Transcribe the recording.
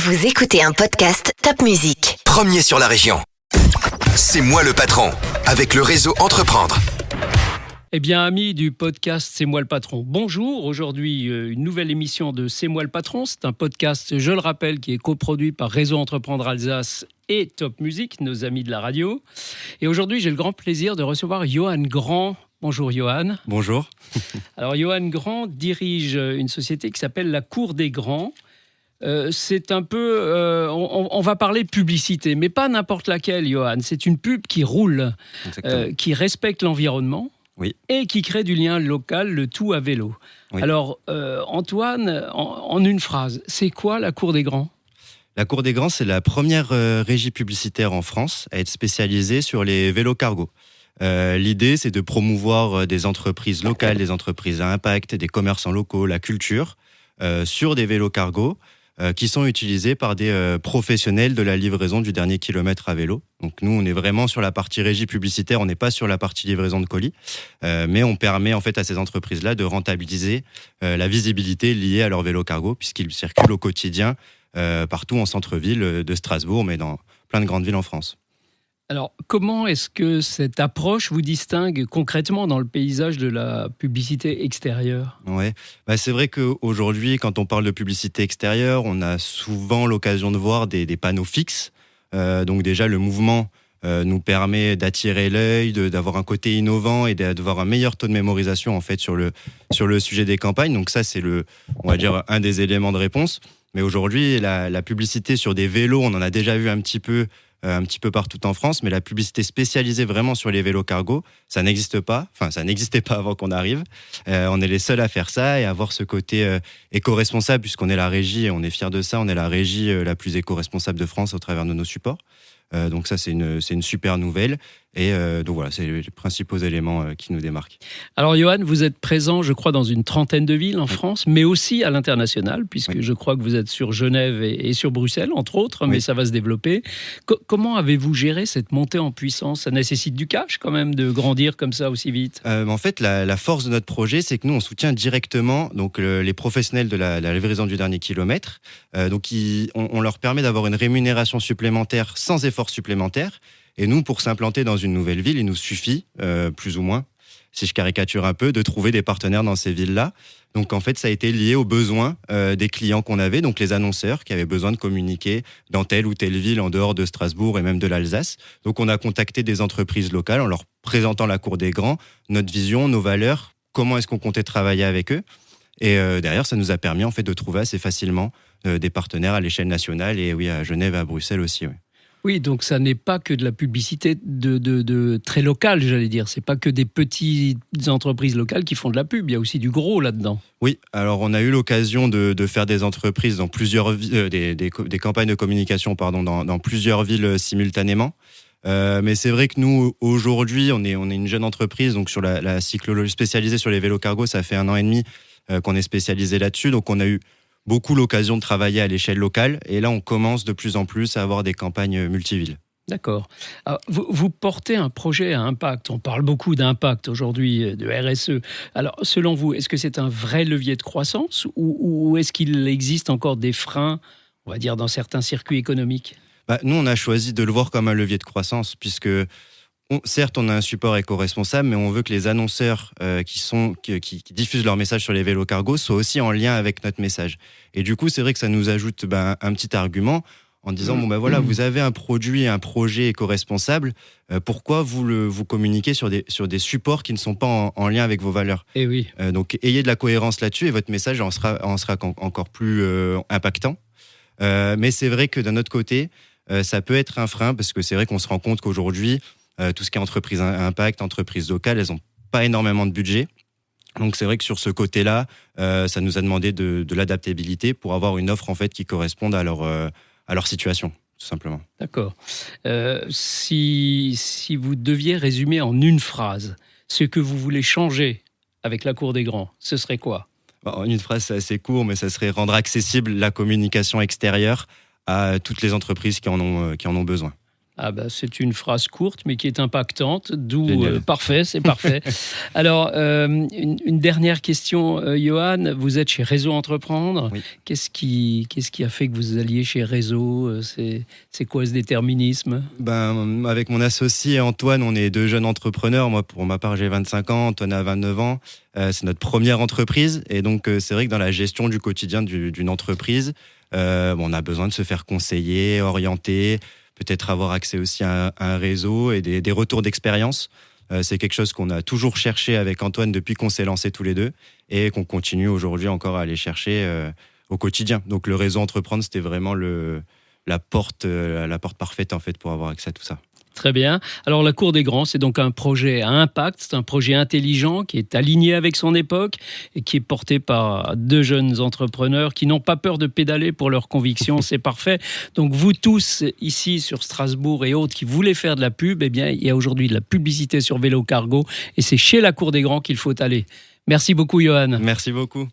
Vous écoutez un podcast Top Music. Premier sur la région. C'est moi le patron, avec le réseau Entreprendre. Eh bien, amis du podcast C'est moi le patron, bonjour. Aujourd'hui, une nouvelle émission de C'est moi le patron. C'est un podcast, je le rappelle, qui est coproduit par Réseau Entreprendre Alsace et Top Music, nos amis de la radio. Et aujourd'hui, j'ai le grand plaisir de recevoir Johan Grand. Bonjour Johan. Bonjour. Alors, Johan Grand dirige une société qui s'appelle La Cour des Grands. C'est un peu... on va parler de publicité, mais pas n'importe laquelle, Johan. C'est une pub qui roule, qui respecte l'environnement. Oui. Et qui crée du lien local, le tout à vélo. Oui. Alors, Antoine, en une phrase, c'est quoi la Cour des Grands ? La Cour des Grands, c'est la première régie publicitaire en France à être spécialisée sur les vélos cargo. L'idée, c'est de promouvoir des entreprises locales, des entreprises à impact, des commerçants locaux, la culture, sur des vélos cargo qui sont utilisés par des professionnels de la livraison du dernier kilomètre à vélo. Donc nous, on est vraiment sur la partie régie publicitaire, on n'est pas sur la partie livraison de colis, mais on permet en fait à ces entreprises-là de rentabiliser la visibilité liée à leur vélo cargo, puisqu'ils circulent au quotidien partout en centre-ville de Strasbourg, mais dans plein de grandes villes en France. Alors, comment est-ce que cette approche vous distingue concrètement dans le paysage de la publicité extérieure ? Ouais, c'est vrai qu'aujourd'hui, quand on parle de publicité extérieure, on a souvent l'occasion de voir des panneaux fixes. Donc déjà, le mouvement nous permet d'attirer l'œil, d'avoir un côté innovant et d'avoir un meilleur taux de mémorisation en fait sur le sujet des campagnes. Donc ça, c'est on va dire un des éléments de réponse. Mais aujourd'hui, la publicité sur des vélos, on en a déjà vu un petit peu partout en France, mais la publicité spécialisée vraiment sur les vélos cargo, ça n'existe pas. Enfin, ça n'existait pas avant qu'on arrive. On est les seuls à faire ça et à avoir ce côté éco-responsable, puisqu'on est la régie, et on est fiers de ça, on est la régie la plus éco-responsable de France au travers de nos supports. Donc ça, c'est une super nouvelle. Et donc voilà, c'est les principaux éléments qui nous démarquent. Alors Johan, vous êtes présent, je crois, dans une trentaine de villes en France, mais aussi à l'international, puisque je crois que vous êtes sur Genève et sur Bruxelles, entre autres, mais ça va se développer. Comment avez-vous géré cette montée en puissance ? Ça nécessite du cash quand même de grandir comme ça aussi vite. En fait, la force de notre projet, c'est que nous, on soutient directement donc, les professionnels de la livraison du dernier kilomètre. Donc on leur permet d'avoir une rémunération supplémentaire sans effort supplémentaire. Et nous, pour s'implanter dans une nouvelle ville, il nous suffit, plus ou moins, si je caricature un peu, de trouver des partenaires dans ces villes-là. Donc en fait, ça a été lié aux besoins des clients qu'on avait, donc les annonceurs qui avaient besoin de communiquer dans telle ou telle ville en dehors de Strasbourg et même de l'Alsace. Donc on a contacté des entreprises locales en leur présentant la Cour des Grands, notre vision, nos valeurs, comment est-ce qu'on comptait travailler avec eux. Et derrière, ça nous a permis en fait de trouver assez facilement des partenaires à l'échelle nationale et oui, à Genève et à Bruxelles aussi, oui. Oui, donc ça n'est pas que de la publicité de très locale, j'allais dire. C'est pas que des petites entreprises locales qui font de la pub. Il y a aussi du gros là-dedans. Oui, alors on a eu l'occasion de faire des entreprises dans plusieurs des campagnes de communication dans plusieurs villes simultanément. Mais c'est vrai que nous aujourd'hui, on est une jeune entreprise donc sur la cyclologie spécialisée sur les vélos cargo. Ça fait 1 an et demi qu'on est spécialisé là-dessus. Donc on a eu beaucoup l'occasion de travailler à l'échelle locale. Et là, on commence de plus en plus à avoir des campagnes multivilles. D'accord. Alors, vous portez un projet à impact. On parle beaucoup d'impact aujourd'hui, de RSE. Alors, selon vous, est-ce que c'est un vrai levier de croissance ou est-ce qu'il existe encore des freins, on va dire, dans certains circuits économiques ? Nous, on a choisi de le voir comme un levier de croissance puisque... certes, on a un support éco-responsable, mais on veut que les annonceurs qui diffusent leur message sur les vélos cargo soient aussi en lien avec notre message. Et du coup, c'est vrai que ça nous ajoute un petit argument en disant vous avez un produit, un projet éco-responsable, pourquoi vous communiquez sur des supports qui ne sont pas en lien avec vos valeurs ? Et oui. Donc, ayez de la cohérence là-dessus et votre message en sera encore plus impactant. Mais c'est vrai que d'un autre côté, ça peut être un frein parce que c'est vrai qu'on se rend compte qu'aujourd'hui, tout ce qui est entreprise à impact, entreprise locale, elles n'ont pas énormément de budget. Donc c'est vrai que sur ce côté-là, ça nous a demandé de l'adaptabilité pour avoir une offre en fait qui corresponde à leur situation, tout simplement. D'accord. Si vous deviez résumer en une phrase ce que vous voulez changer avec la Cour des Grands, ce serait quoi ? En une phrase, c'est assez court, mais ça serait rendre accessible la communication extérieure à toutes les entreprises qui en ont besoin. Ah bah, c'est une phrase courte mais qui est impactante, d'où Génial. c'est parfait. Alors, une dernière question, Johan. Vous êtes chez Réseau Entreprendre. Oui. Qu'est-ce qui a fait que vous alliez chez Réseau ? C'est quoi ce déterminisme ? Avec mon associé Antoine, on est 2 jeunes entrepreneurs. Moi, pour ma part, j'ai 25 ans, Antoine a 29 ans. C'est notre première entreprise. Et donc, c'est vrai que dans la gestion du quotidien d'une entreprise, on a besoin de se faire conseiller, orienter, peut-être avoir accès aussi à un réseau et des retours d'expérience. C'est quelque chose qu'on a toujours cherché avec Antoine depuis qu'on s'est lancés tous les deux et qu'on continue aujourd'hui encore à aller chercher au quotidien. Donc, le réseau Entreprendre, c'était vraiment la porte parfaite en fait pour avoir accès à tout ça. Très bien. Alors, la Cour des Grands, c'est donc un projet à impact, c'est un projet intelligent qui est aligné avec son époque et qui est porté par 2 jeunes entrepreneurs qui n'ont pas peur de pédaler pour leurs convictions. C'est parfait. Donc, vous tous, ici sur Strasbourg et autres, qui voulez faire de la pub, eh bien, il y a aujourd'hui de la publicité sur Vélo Cargo et c'est chez la Cour des Grands qu'il faut aller. Merci beaucoup, Johan. Merci beaucoup.